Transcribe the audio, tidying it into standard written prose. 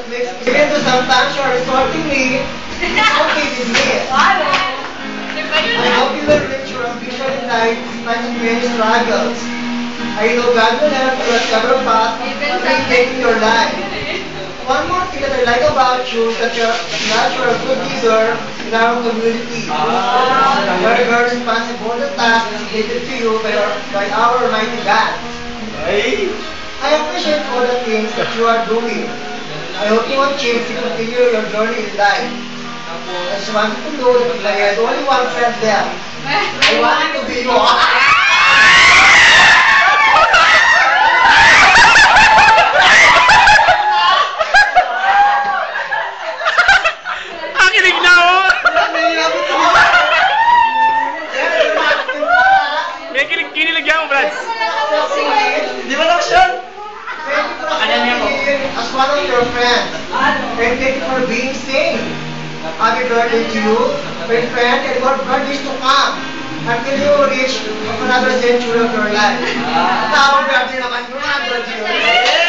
that makes me. Even though sometimes you are insulting me, it's okay with me. I hope you will reach your ambition in life despite of many struggles. I know God will help you at several paths of maintaining your life. One more thing that I like about you is that you're a good leader in our community. You're very responsible for the tasks given to you by our mighty God. I appreciate all the things that you are doing. I hope you achieve to continue your journey in life. I just wanted to know that I had only one friend there. I wanted to be you. Kinig na ako! May kiniligyan mo, Brad. Di ba Lakshan? Thank you for being as one of your friends. And thank you for being sane. Happy birthday to you, my friend, and more birthdays to come until you reach another century of your life. Happy birthday naman, 100 years.